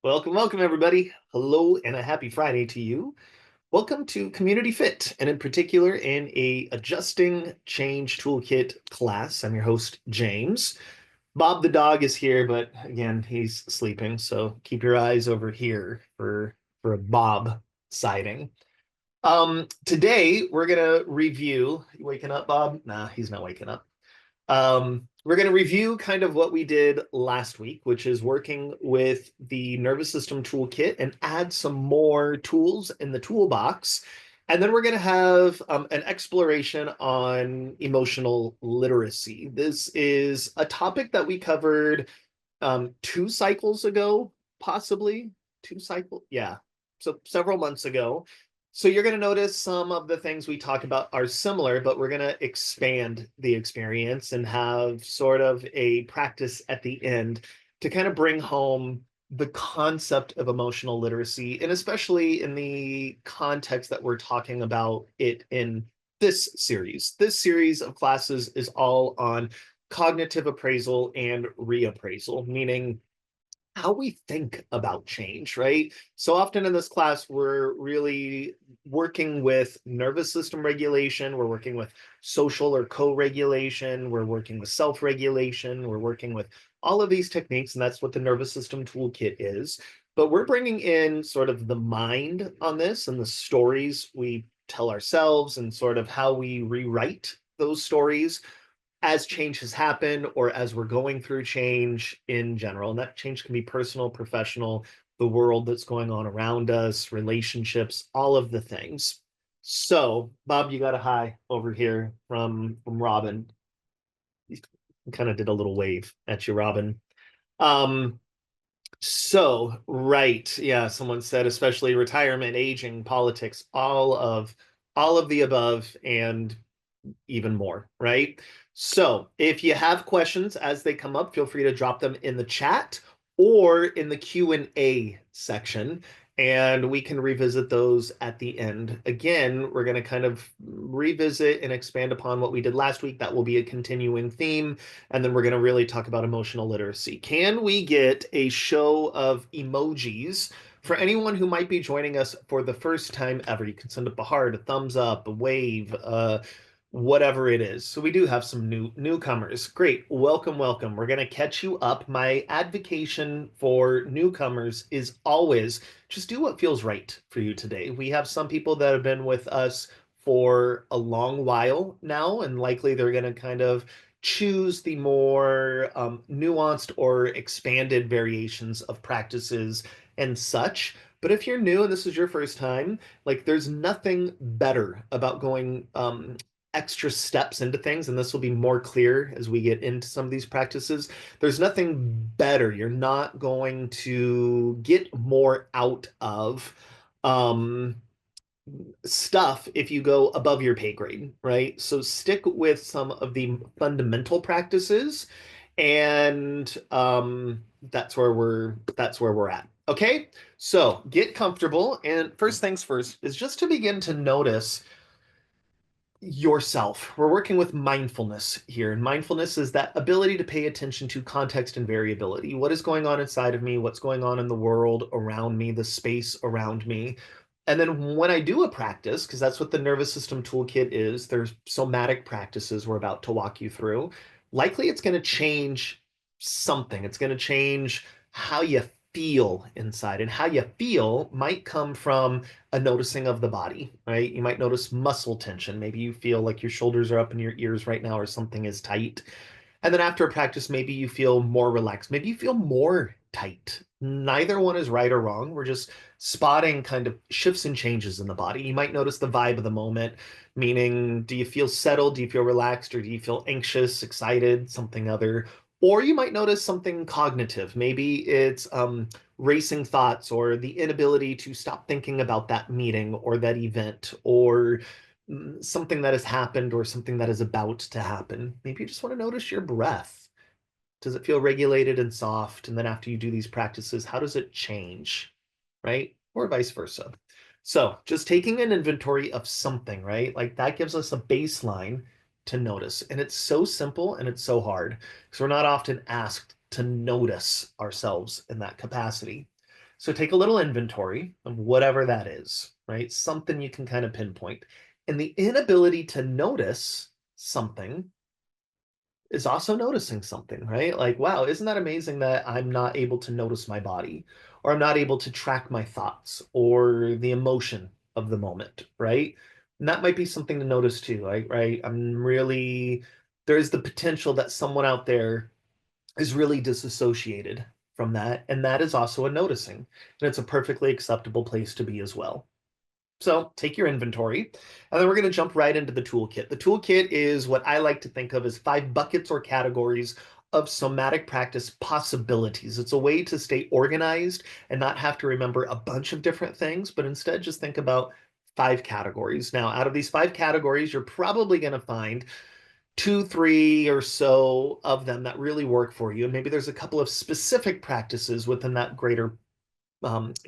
Welcome, welcome, everybody. Hello, and a happy Friday to you. Welcome to Community Fit, and in particular, in a Adjusting Change Toolkit class. I'm your host, James. Bob the dog is here, but again, he's sleeping, so keep your eyes over here for a Bob sighting. Today, we're gonna review. You waking up, Bob? Nah, he's not waking up. We're going to review kind of what we did last week, which is working with the nervous system toolkit and add some more tools in the toolbox. And then we're going to have an exploration on emotional literacy. This is a topic that we covered 2 cycles ago, possibly 2 cycles. Yeah. So several months ago. So you're going to notice some of the things we talk about are similar, but we're going to expand the experience and have sort of a practice at the end to kind of bring home the concept of emotional literacy, and especially in the context that we're talking about it in this series. This series of classes is all on cognitive appraisal and reappraisal, meaning how we think about change, right? So often in this class, we're really working with nervous system regulation, we're working with social or co-regulation, we're working with self-regulation, we're working with all of these techniques, and that's what the nervous system toolkit is. But we're bringing in sort of the mind on this and the stories we tell ourselves and sort of how we rewrite those stories as change has happened or as we're going through change in general. And that change can be personal, professional, the world that's going on around us, relationships, all of the things. So, Bob, you got a hi over here from Robin. He kind of did a little wave at you, Robin. Um, right. Yeah, someone said, especially retirement, aging, politics, all of the above and even more, right? So if you have questions as they come up, feel free to drop them in the chat or in the Q&A section, and we can revisit those at the end. Again, we're going to kind of revisit and expand upon what we did last week. That will be a continuing theme, and then we're going to really talk about emotional literacy. Can we get a show of emojis for anyone who might be joining us for the first time ever? You can send up a heart, a thumbs up, a wave, whatever it is. So we do have some newcomers. Great. Welcome, welcome. We're going to catch you up. My advocation for newcomers is always just do what feels right for you today. We have some people that have been with us for a long while now, and likely they're going to kind of choose the more nuanced or expanded variations of practices and such. But if you're new and this is your first time, like there's nothing better about going extra steps into things, and this will be more clear as we get into some of these practices. There's nothing better. You're not going to get more out of um, stuff if you go above your pay grade, right? So stick with some of the fundamental practices, and that's where we're at. Okay, so get comfortable, and first things first is just to begin to notice yourself. We're working with mindfulness here. And mindfulness is that ability to pay attention to context and variability. What is going on inside of me? What's going on in the world around me, the space around me? And then when I do a practice, because that's what the nervous system toolkit is, there's somatic practices we're about to walk you through. Likely it's going to change something. It's going to change how you feel inside. And how you feel might come from a noticing of the body, right? You might notice muscle tension. Maybe you feel like your shoulders are up in your ears right now or something is tight. And then after a practice, maybe you feel more relaxed. Maybe you feel more tight. Neither one is right or wrong. We're just spotting kind of shifts and changes in the body. You might notice the vibe of the moment, meaning do you feel settled? Do you feel relaxed? Or do you feel anxious, excited, something other? Or you might notice something cognitive. Maybe it's racing thoughts or the inability to stop thinking about that meeting or that event or something that has happened or something that is about to happen. Maybe you just want to notice your breath. Does it feel regulated and soft? And then after you do these practices, how does it change? Right? Or vice versa. So just taking an inventory of something, right? Like that gives us a baseline to notice. And it's so simple and it's so hard because we're not often asked to notice ourselves in that capacity. So take a little inventory of whatever that is, right? Something you can kind of pinpoint. And the inability to notice something is also noticing something, right? Like, wow, isn't that amazing that I'm not able to notice my body, or I'm not able to track my thoughts or the emotion of the moment, right? And that might be something to notice too, right? There's the potential that someone out there is really disassociated from that. And that is also a noticing. And it's a perfectly acceptable place to be as well. So take your inventory, and then we're going to jump right into the toolkit. The toolkit is what I like to think of as 5 buckets or categories of somatic practice possibilities. It's a way to stay organized and not have to remember a bunch of different things, but instead just think about 5 categories. Now, out of these 5 categories, you're probably going to find 2, 3 or so of them that really work for you. And maybe there's a couple of specific practices within that greater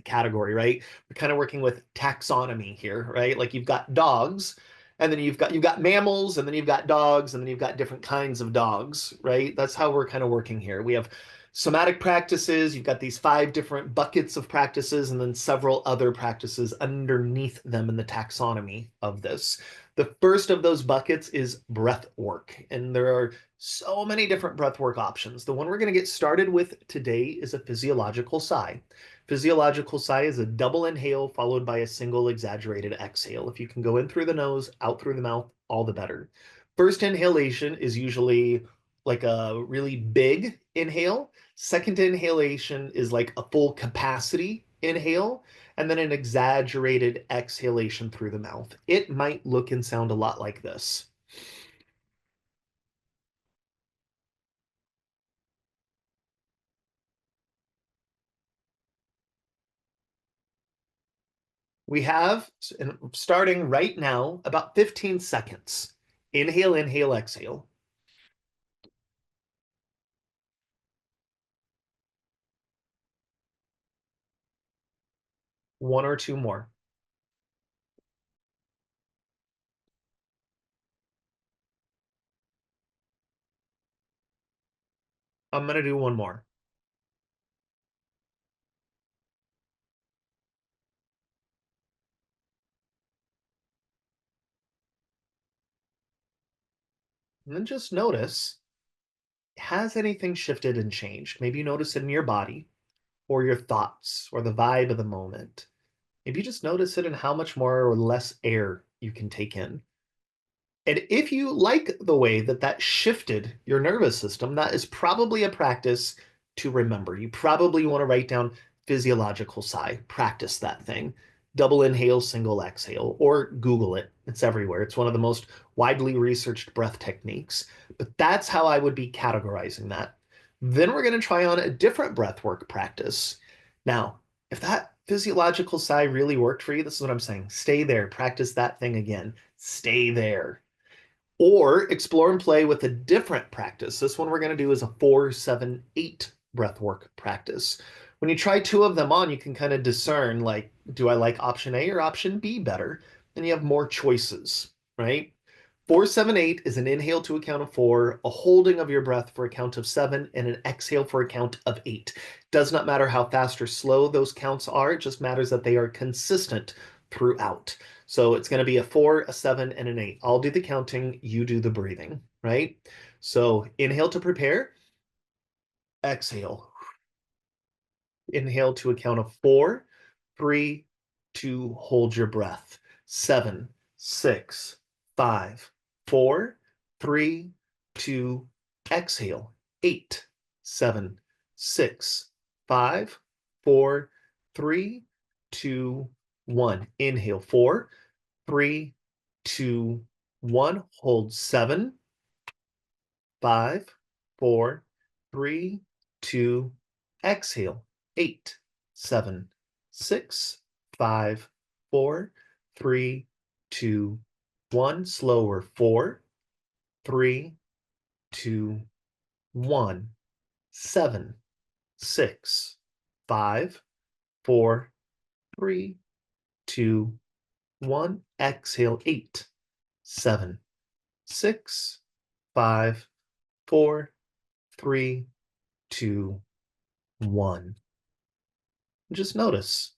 category, right? We're kind of working with taxonomy here, right? Like you've got dogs, and then you've got mammals, and then you've got dogs, and then you've got different kinds of dogs, right? That's how we're kind of working here. We have somatic practices, you've got these 5 different buckets of practices, and then several other practices underneath them in the taxonomy of this. The first of those buckets is breath work, and there are so many different breath work options. The one we're going to get started with today is a physiological sigh. Physiological sigh is a double inhale followed by a single exaggerated exhale. If you can go in through the nose, out through the mouth, all the better. First inhalation is usually like a really big inhale. Second inhalation is like a full capacity inhale, and then an exaggerated exhalation through the mouth. It might look and sound a lot like this. We have, starting right now, about 15 seconds. Inhale, inhale, exhale. 1 or 2 more. I'm going to do one more. And then just notice, has anything shifted and changed? Maybe you notice it in your body or your thoughts or the vibe of the moment. Maybe you just notice it in how much more or less air you can take in. And if you like the way that that shifted your nervous system, that is probably a practice to remember. You probably want to write down physiological sigh, practice that thing. Double inhale, single exhale, or Google it. It's everywhere. It's one of the most widely researched breath techniques. But that's how I would be categorizing that. Then we're going to try on a different breathwork practice. Now, if that physiological sigh really worked for you, this is what I'm saying. Stay there, practice that thing again. Stay there. Or explore and play with a different practice. This one we're going to do is a 4-7-8 breathwork practice. When you try 2 of them on, you can kind of discern, like, do I like option A or option B better? And you have more choices, right? 4-7-8 is an inhale to a count of 4, a holding of your breath for a count of 7, and an exhale for a count of 8. Does not matter how fast or slow those counts are, it just matters that they are consistent throughout. So it's going to be a 4, a 7, and an 8. I'll do the counting, you do the breathing, right? So inhale to prepare, exhale. Inhale to a count of 4, 3, 2, hold your breath. 7, 6, 5, 4, 3, 2, exhale. 8, 7, 6, 5, 4, 3, 2, 1. Inhale 4, 3, 2, 1. Hold 7, 5, 4, 3, 2, exhale. 8, 7, 6, 5, 4, 3, 2, 1. Slower. 4, 3, 2, 1. 7, 6, 5, 4, 3, 2, 1. Exhale. 8, 7, 6, 5, 4, 3, 2, 1. Just notice.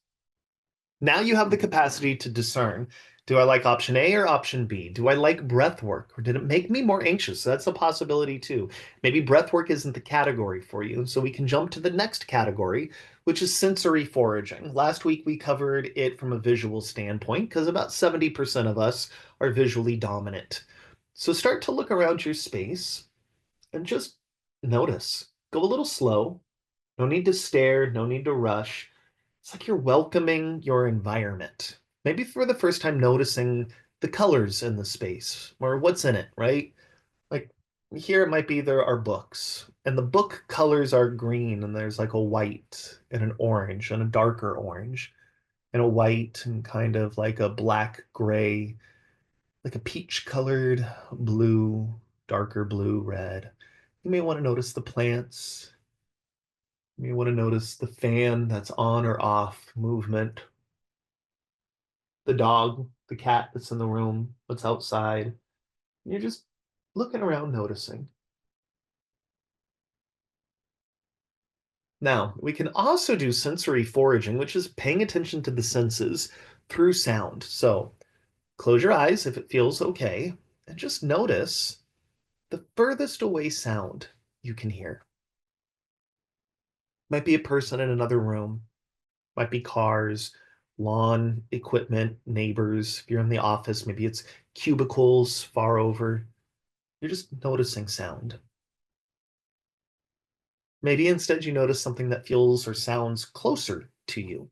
Now you have the capacity to discern. Do I like option A or option B? Do I like breath work or did it make me more anxious? That's a possibility too. Maybe breath work isn't the category for you. So we can jump to the next category, which is sensory foraging. Last week we covered it from a visual standpoint because about 70% of us are visually dominant. So start to look around your space and just notice. Go a little slow. No need to stare, no need to rush. It's like you're welcoming your environment. Maybe for the first time noticing the colors in the space or what's in it, right? Like here it might be there are books and the book colors are green and there's like a white and an orange and a darker orange and a white and kind of like a black gray, like a peach colored blue, darker blue, red. You may want to notice the plants. You may want to notice the fan that's on or off movement, the dog, the cat that's in the room, what's outside. You're just looking around, noticing. Now, we can also do sensory foraging, which is paying attention to the senses through sound. So close your eyes if it feels okay, and just notice the furthest away sound you can hear. Might be a person in another room, might be cars, lawn equipment, neighbors. If you're in the office, maybe it's cubicles far over. You're just noticing sound. Maybe instead you notice something that feels or sounds closer to you.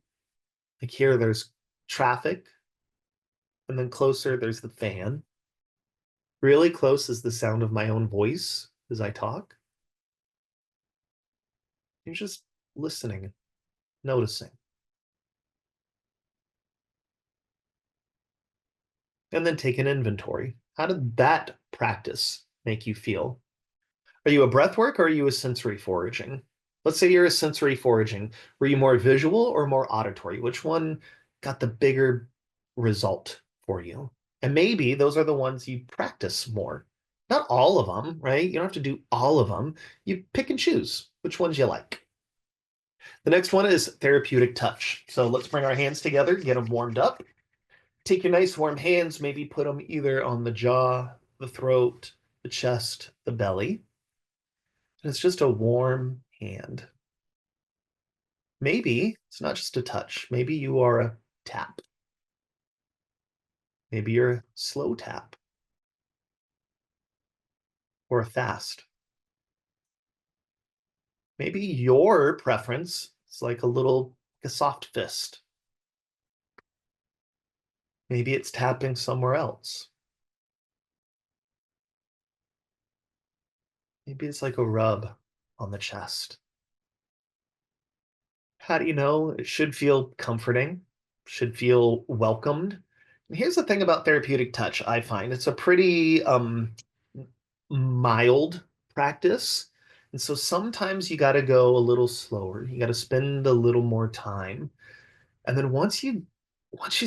Like here, there's traffic, and then closer, there's the fan. Really close is the sound of my own voice as I talk. You're just listening, noticing. And then take an inventory. How did that practice make you feel? Are you a breath work or are you a sensory foraging? Let's say you're a sensory foraging. Were you more visual or more auditory? Which one got the bigger result for you? And maybe those are the ones you practice more. Not all of them, right? You don't have to do all of them. You pick and choose which ones you like. The next one is therapeutic touch. So let's bring our hands together, get them warmed up. Take your nice warm hands, maybe put them either on the jaw, the throat, the chest, the belly. And it's just a warm hand. Maybe it's not just a touch. Maybe you are a tap. Maybe you're a slow tap or a fast. Maybe your preference is like a soft fist. Maybe it's tapping somewhere else. Maybe it's like a rub on the chest. How do you know? It should feel comforting, should feel welcomed. And here's the thing about therapeutic touch, I find it's a pretty mild practice. And so sometimes you got to go a little slower. You got to spend a little more time. And then once you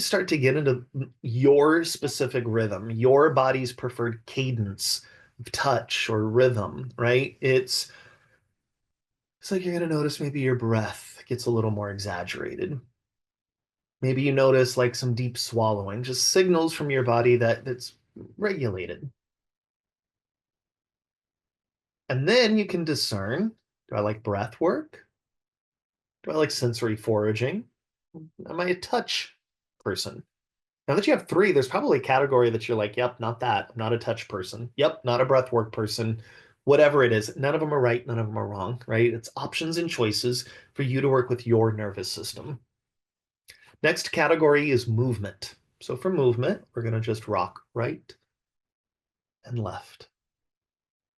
start to get into your specific rhythm, your body's preferred cadence of touch or rhythm, right? It's like you're going to notice maybe your breath gets a little more exaggerated. Maybe you notice like some deep swallowing, just signals from your body that's regulated. And then you can discern, do I like breath work? Do I like sensory foraging? Am I a touch person? Now that you have three, there's probably a category that you're like, yep, not that. I'm not a touch person. Yep, not a breath work person. Whatever it is, none of them are right, none of them are wrong, right? It's options and choices for you to work with your nervous system. Next category is movement. So for movement, we're going to just rock right and left.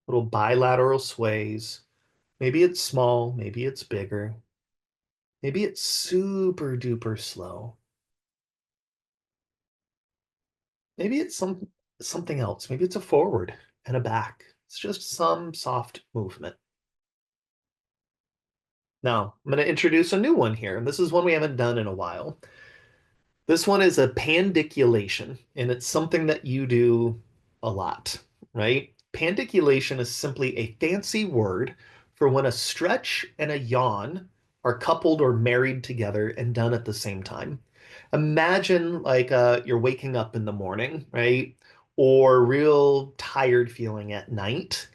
Little bilateral sways. Maybe it's small, maybe it's bigger. Maybe it's super duper slow. Maybe it's something else. Maybe it's a forward and a back. It's just some soft movement. Now, I'm going to introduce a new one here, and this is one we haven't done in a while. This one is a pandiculation, and it's something that you do a lot, right? Pandiculation is simply a fancy word for when a stretch and a yawn are coupled or married together and done at the same time. Imagine like you're waking up in the morning, right? Or real tired feeling at night.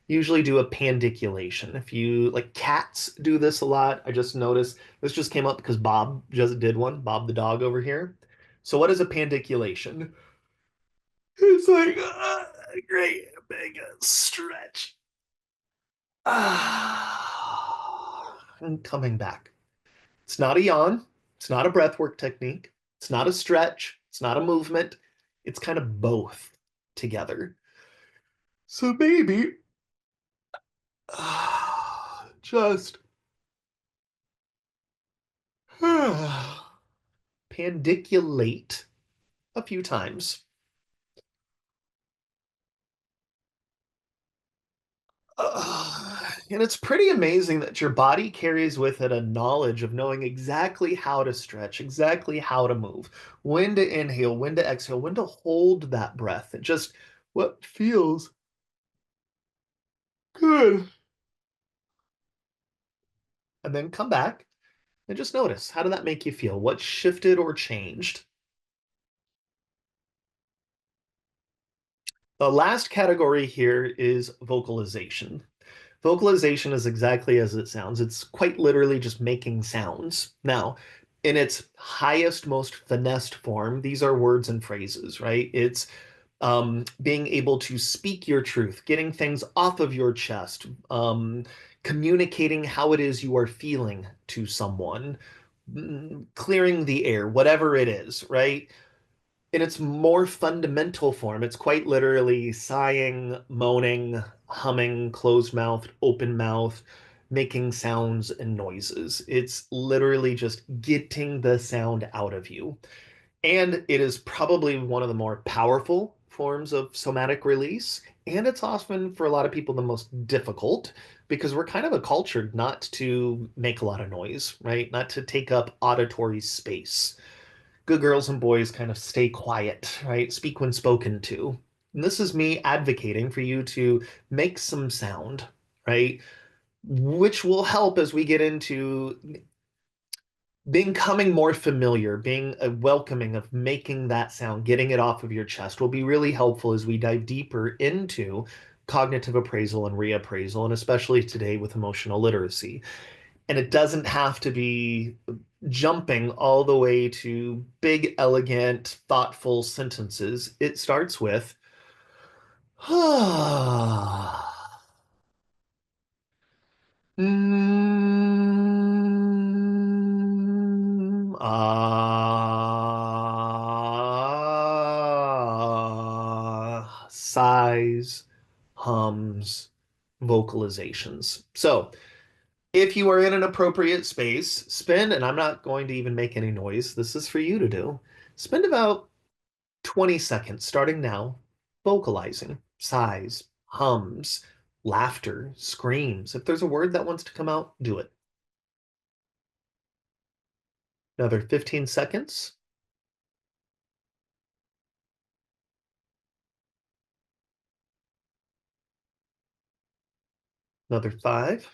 Usually do a pandiculation. If you like cats do this a lot. I just noticed this just came up because Bob just did one, Bob the dog over here. So what is a pandiculation? It's like great big stretch. And coming back. It's not a yawn. It's not a breathwork technique. It's not a stretch. It's not a movement. It's kind of both together. So maybe just pandiculate a few times. And it's pretty amazing that your body carries with it a knowledge of knowing exactly how to stretch, exactly how to move, when to inhale, when to exhale, when to hold that breath. It just what feels good. And then come back and just notice how did that make you feel? What shifted or changed? The last category here is vocalization. Vocalization is exactly as it sounds. It's quite literally just making sounds. Now, in its highest, most finessed form, these are words and phrases, right? It's being able to speak your truth, getting things off of your chest, communicating how it is you are feeling to someone, clearing the air, whatever it is, right? In its more fundamental form, it's quite literally sighing, moaning, humming, closed mouth, open mouth, making sounds and noises. It's literally just getting the sound out of you. And it is probably one of the more powerful forms of somatic release. And it's often, for a lot of people, the most difficult because we're kind of a culture not to make a lot of noise, right? Not to take up auditory space. Good girls and boys kind of stay quiet, right? Speak when spoken to. And this is me advocating for you to make some sound, right? Which will help as we get into becoming more familiar, being a welcoming of making that sound, getting it off of your chest will be really helpful as we dive deeper into cognitive appraisal and reappraisal, and especially today with emotional literacy. And it doesn't have to be jumping all the way to big, elegant, thoughtful sentences. It starts with, sighs, hums, vocalizations. So if you are in an appropriate space, spend, and I'm not going to even make any noise, this is for you to do. Spend about 20 seconds starting now, vocalizing sighs, hums, laughter, screams. If there's a word that wants to come out, do it. Another 15 seconds, another five,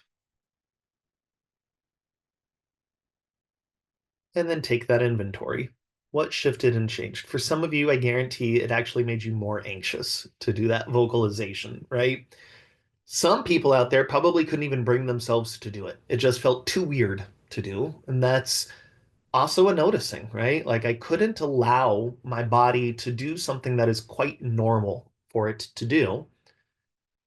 and then take that inventory. What shifted and changed? For some of you, I guarantee it actually made you more anxious to do that vocalization, right? Some people out there probably couldn't even bring themselves to do it. It just felt too weird to do. And that's also a noticing, right? Like I couldn't allow my body to do something that is quite normal for it to do.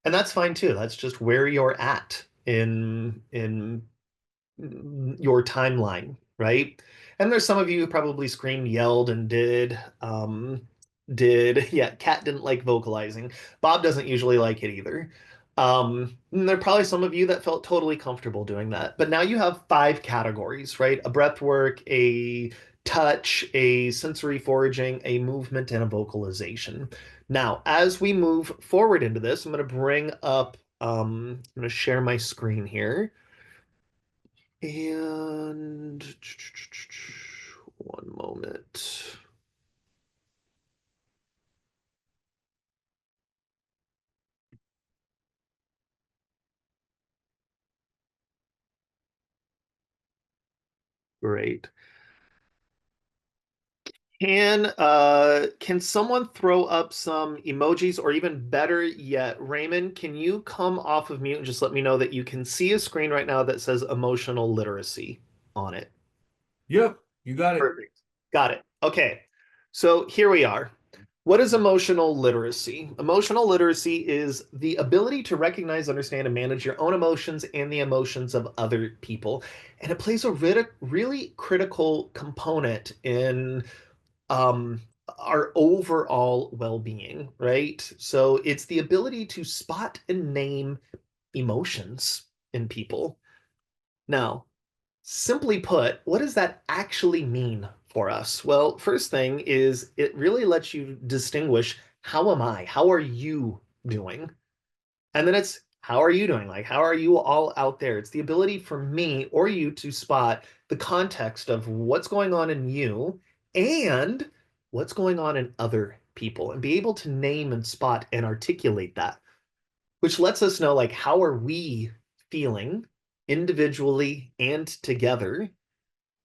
And that's fine too. That's just where you're at in your timeline, right? And there's some of you who probably screamed, yelled, and yeah, Kat didn't like vocalizing. Bob doesn't usually like it either. And there are probably some of you that felt totally comfortable doing that. But now you have five categories, right? A breath work, a touch, a sensory foraging, a movement, and a vocalization. Now, as we move forward into this, I'm going to bring up, I'm going to share my screen here. And one moment. Great. Can someone throw up some emojis, or even better yet, Raymond, can you come off of mute and just let me know that you can see a screen right now that says emotional literacy on it? Yep, you got it. Perfect. Got it. Okay. So here we are. What is emotional literacy? Emotional literacy is the ability to recognize, understand, and manage your own emotions and the emotions of other people. And it plays a really critical component in um, our overall well-being, right? So it's the ability to spot and name emotions in people. Now, simply put, what does that actually mean for us? Well, first thing is it really lets you distinguish, how am I? How are you doing? And then it's, how are you doing? Like, how are you all out there? It's the ability for me or you to spot the context of what's going on in you and what's going on in other people, and be able to name and spot and articulate that, which lets us know, like, how are we feeling individually and together,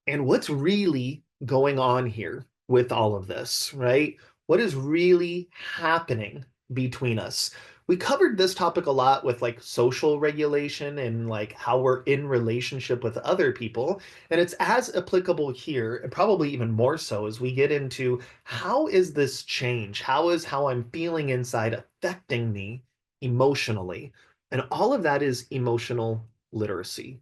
and what's really going on here with all of this, right? What is really happening between us? We covered this topic a lot with like social regulation and like how we're in relationship with other people. And it's as applicable here, and probably even more so as we get into, how is this change? How is how I'm feeling inside affecting me emotionally? And all of that is emotional literacy.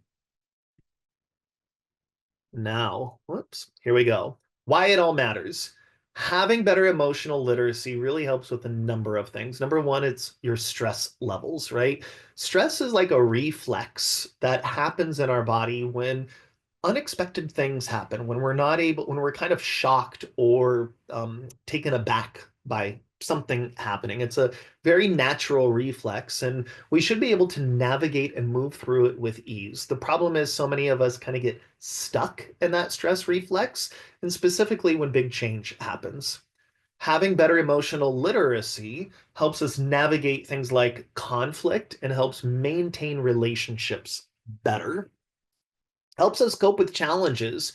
Now, whoops, here we go. Why it all matters. Having better emotional literacy really helps with a number of things. Number one, it's your stress levels, right? Stress is like a reflex that happens in our body when unexpected things happen, when we're not able, when we're kind of shocked or taken aback by something happening. It's a very natural reflex, and we should be able to navigate and move through it with ease. The problem is, so many of us kind of get stuck in that stress reflex, and specifically when big change happens. Having better emotional literacy helps us navigate things like conflict and helps maintain relationships better, helps us cope with challenges,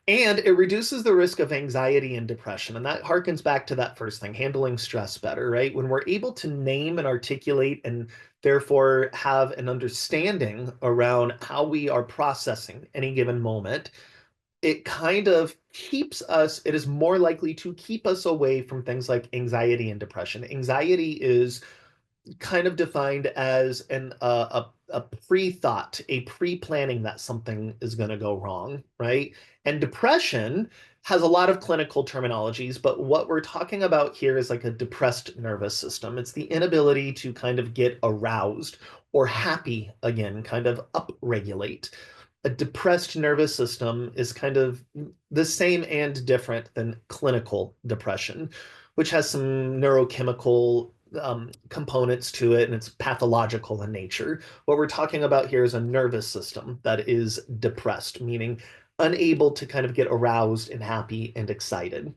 and it reduces the risk of anxiety and depression. And that harkens back to that first thing, handling stress better, right? When we're able to name and articulate and therefore have an understanding around how we are processing any given moment, it kind of keeps us, it is more likely to keep us away from things like anxiety and depression. Anxiety is kind of defined as a pre-thought, a pre-planning that something is going to go wrong, right? And depression has a lot of clinical terminologies, but what we're talking about here is like a depressed nervous system. It's the inability to kind of get aroused or happy again, kind of upregulate. A depressed nervous system is kind of the same and different than clinical depression, which has some neurochemical components to it, and it's pathological in nature. What we're talking about here is a nervous system that is depressed, meaning unable to kind of get aroused and happy and excited.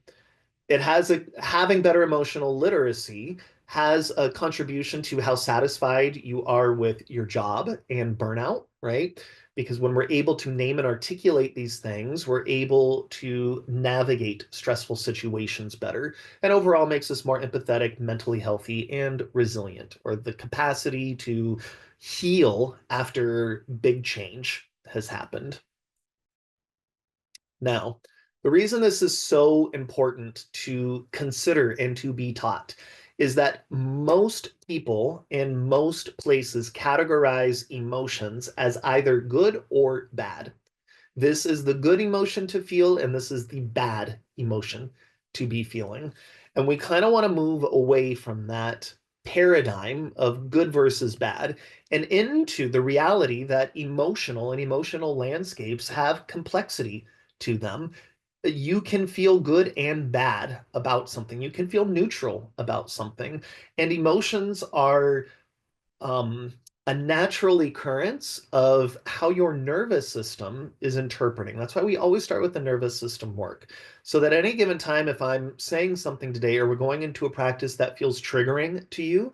It has a having better emotional literacy has a contribution to how satisfied you are with your job and burnout, right? Because when we're able to name and articulate these things, we're able to navigate stressful situations better, and overall makes us more empathetic, mentally healthy, and resilient, or the capacity to heal after big change has happened. Now, the reason this is so important to consider and to be taught is that most people in most places categorize emotions as either good or bad. This is the good emotion to feel, and this is the bad emotion to be feeling. And we kind of want to move away from that paradigm of good versus bad and into the reality that emotional and emotional landscapes have complexity to them. You can feel good and bad about something, you can feel neutral about something, and emotions are um, a natural occurrence of how your nervous system is interpreting. That's why we always start with the nervous system work. So that at any given time, if I'm saying something today or we're going into a practice that feels triggering to you,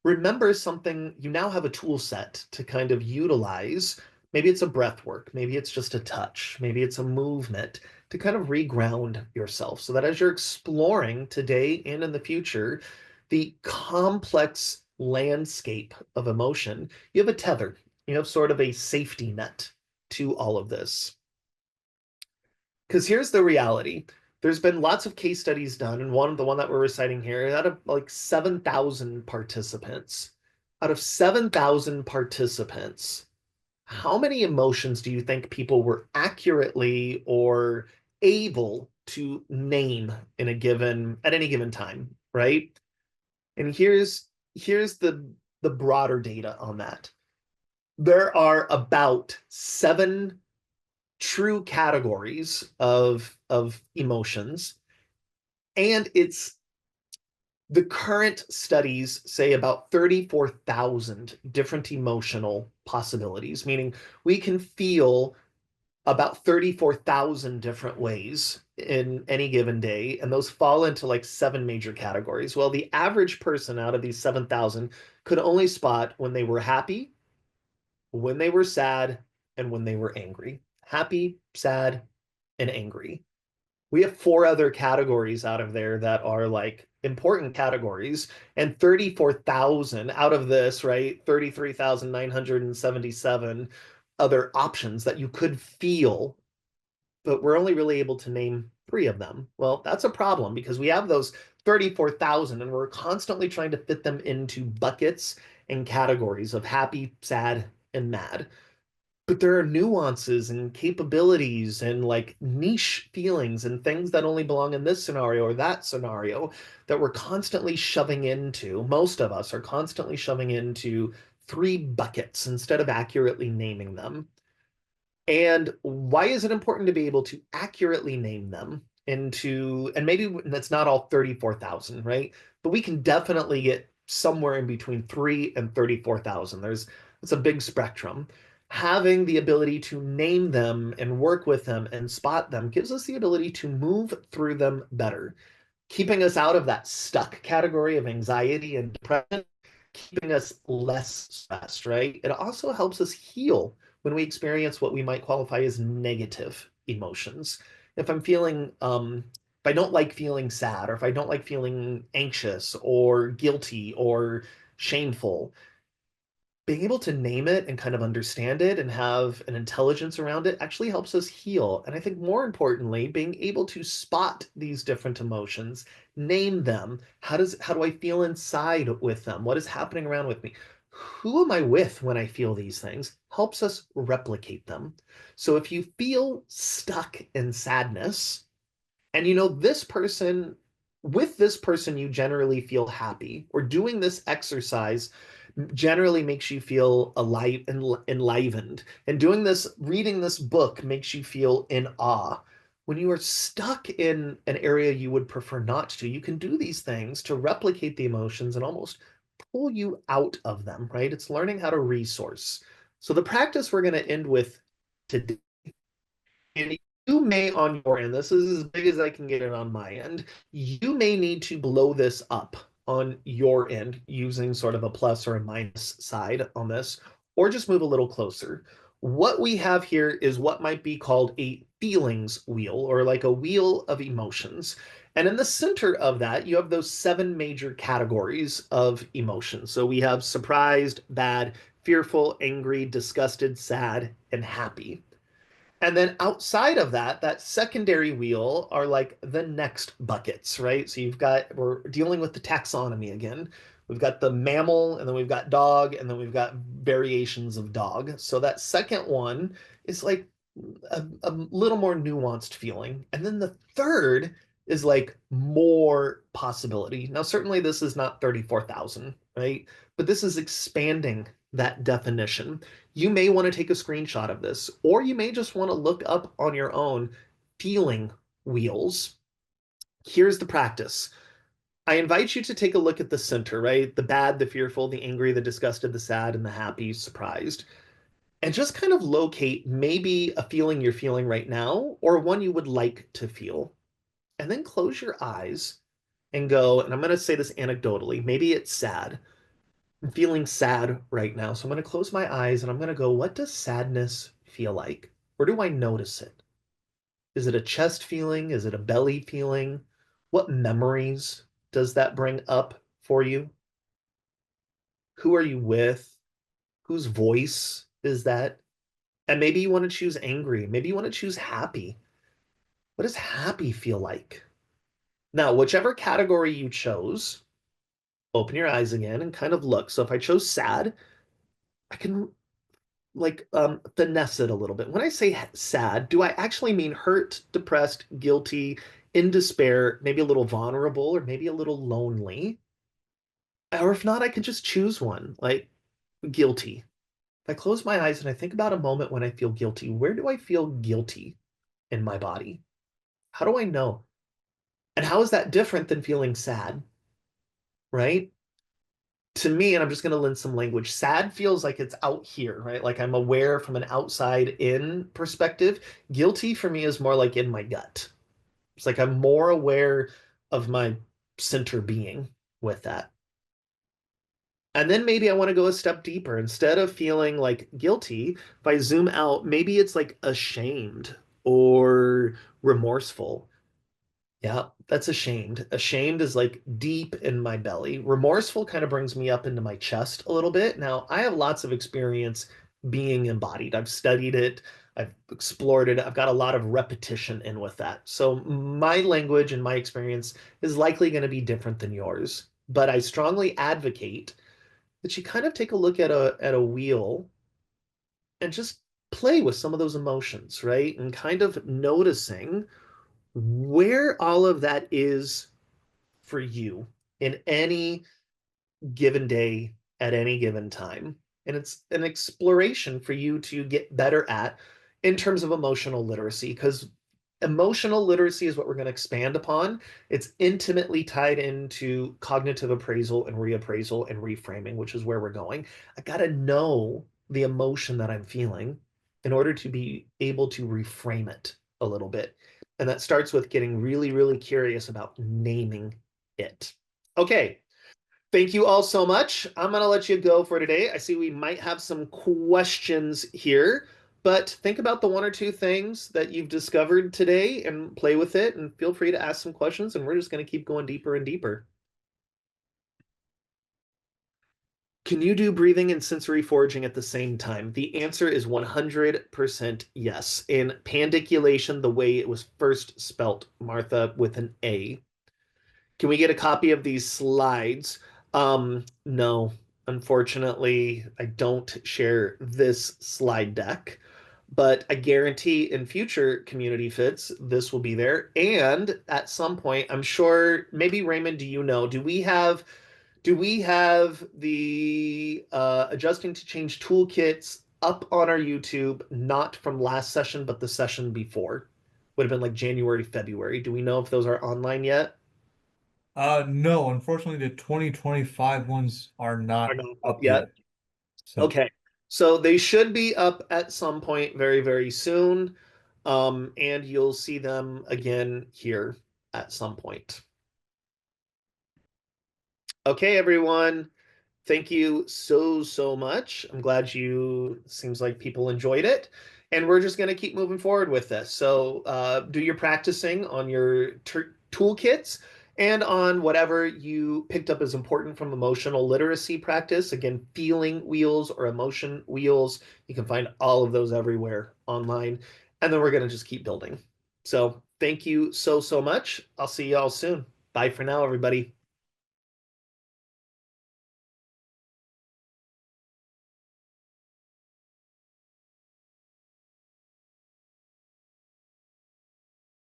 remember something, you now have a tool set to kind of utilize Maybe it's a breath work. Maybe it's just a touch. Maybe it's a movement to kind of reground yourself so that as you're exploring today and in the future, the complex landscape of emotion, you have a tether, you have sort of a safety net to all of this. Because here's the reality. There's been lots of case studies done, and the one that we're reciting here, out of like 7,000 participants, out of 7,000 participants, how many emotions do you think people were accurately or able to name in a given at any given time, right? And here's the broader data on that. There are about seven true categories of emotions, and it's the current studies say about 34,000 different emotional possibilities, meaning we can feel about 34,000 different ways in any given day, and those fall into like seven major categories. Well, the average person out of these 7,000 could only spot when they were happy, when they were sad, and when they were angry. Happy, sad, and angry. We have four other categories out of there that are like important categories, and 34,000 out of this, right? 33,977 other options that you could feel, but we're only really able to name three of them. Well, that's a problem because we have those 34,000 and we're constantly trying to fit them into buckets and categories of happy, sad, and mad. But there are nuances and capabilities and like niche feelings and things that only belong in this scenario or that scenario that we're constantly shoving into. Most of us are constantly shoving into three buckets instead of accurately naming them. And why is it important to be able to accurately name them into, and maybe that's not all 34,000, right? But we can definitely get somewhere in between 3 and 34,000. It's a big spectrum. Having the ability to name them and work with them and spot them gives us the ability to move through them better, keeping us out of that stuck category of anxiety and depression, keeping us less stressed, right? It also helps us heal when we experience what we might qualify as negative emotions. If I'm feeling, if I don't like feeling sad, or if I don't like feeling anxious or guilty or shameful, being able to name it and kind of understand it and have an intelligence around it actually helps us heal. And I think more importantly, being able to spot these different emotions, name them. How do I feel inside with them? What is happening around with me? Who am I with when I feel these things? Helps us replicate them. So if you feel stuck in sadness, and you know this person, with this person you generally feel happy, or doing this exercise generally makes you feel alive and enlivened, and doing this, reading this book makes you feel in awe. When you are stuck in an area you would prefer not to, you can do these things to replicate the emotions and almost pull you out of them, right? It's learning how to resource. So the practice we're going to end with today, and you may on your end, this is as big as I can get it on my end, you may need to blow this up on your end using sort of a plus or a minus side on this, or just move a little closer. What we have here is what might be called a feelings wheel, or like a wheel of emotions. And in the center of that, you have those seven major categories of emotions. So we have surprised, bad, fearful, angry, disgusted, sad, and happy. And then outside of that, that secondary wheel are like the next buckets, right? So we're dealing with the taxonomy again. We've got the mammal, and then we've got dog, and then we've got variations of dog. So that second one is like a little more nuanced feeling. And then the third is like more possibility. Now, certainly this is not 34,000, right? But this is expanding that definition. You may want to take a screenshot of this, or you may just want to look up on your own feeling wheels. Here's the practice. I invite you to take a look at the center, right? The bad, the fearful, the angry, the disgusted, the sad, and the happy, surprised. And just kind of locate maybe a feeling you're feeling right now or one you would like to feel. And then close your eyes and go, and I'm going to say this anecdotally, maybe it's sad. I'm feeling sad right now. So I'm going to close my eyes and I'm going to go, what does sadness feel like? Where do I notice it? Is it a chest feeling? Is it a belly feeling? What memories does that bring up for you? Who are you with? Whose voice is that? And maybe you want to choose angry. Maybe you want to choose happy. What does happy feel like? Now, whichever category you chose, open your eyes again and kind of look. So if I chose sad, I can finesse it a little bit. When I say sad, do I actually mean hurt, depressed, guilty, in despair, maybe a little vulnerable, or maybe a little lonely? Or if not, I can just choose one, like guilty. If I close my eyes and I think about a moment when I feel guilty, where do I feel guilty in my body? How do I know? And how is that different than feeling sad, right? To me, and I'm just going to lend some language, sad feels like it's out here, right? Like I'm aware from an outside in perspective. Guilty for me is more like in my gut. It's like I'm more aware of my center being with that. And then maybe I want to go a step deeper. Instead of feeling like guilty, if I zoom out, maybe it's like ashamed or remorseful. Yeah, that's ashamed. Ashamed is like deep in my belly. Remorseful kind of brings me up into my chest a little bit. Now, I have lots of experience being embodied. I've studied it, I've explored it, I've got a lot of repetition in with that. So, my language and my experience is likely going to be different than yours. But I strongly advocate that you kind of take a look at a wheel and just play with some of those emotions, right? And kind of noticing where all of that is for you in any given day at any given time. And it's an exploration for you to get better at in terms of emotional literacy, because emotional literacy is what we're going to expand upon. It's intimately tied into cognitive appraisal and reappraisal and reframing, which is where we're going. I got to know the emotion that I'm feeling in order to be able to reframe it a little bit. And that starts with getting really, really curious about naming it. Okay, thank you all so much. I'm going to let you go for today. I see we might have some questions here, but think about the one or two things that you've discovered today and play with it, and feel free to ask some questions, and we're just going to keep going deeper and deeper. Can you do breathing and sensory foraging at the same time? The answer is 100% yes. In pandiculation, the way it was first spelt, Martha, with an A. Can we get a copy of these slides? No, unfortunately, I don't share this slide deck, but I guarantee in future community fits, this will be there. And at some point, I'm sure, maybe Raymond, do you know, do we have the adjusting to change toolkits up on our YouTube, not from last session, but the session before? Would have been like January, February. Do we know if those are online yet? No, unfortunately, the 2025 ones are Are not not up up yet. yet. So, Okay. So they should be up at some point very, very soon. And you'll see them again here at some point. Okay, everyone. Thank you so, so much. I'm glad seems like people enjoyed it. And we're just going to keep moving forward with this. So do your practicing on your toolkits and on whatever you picked up as important from emotional literacy practice. Again, feeling wheels or emotion wheels. You can find all of those everywhere online. And then we're going to just keep building. So thank you so, so much. I'll see y'all soon. Bye for now, everybody.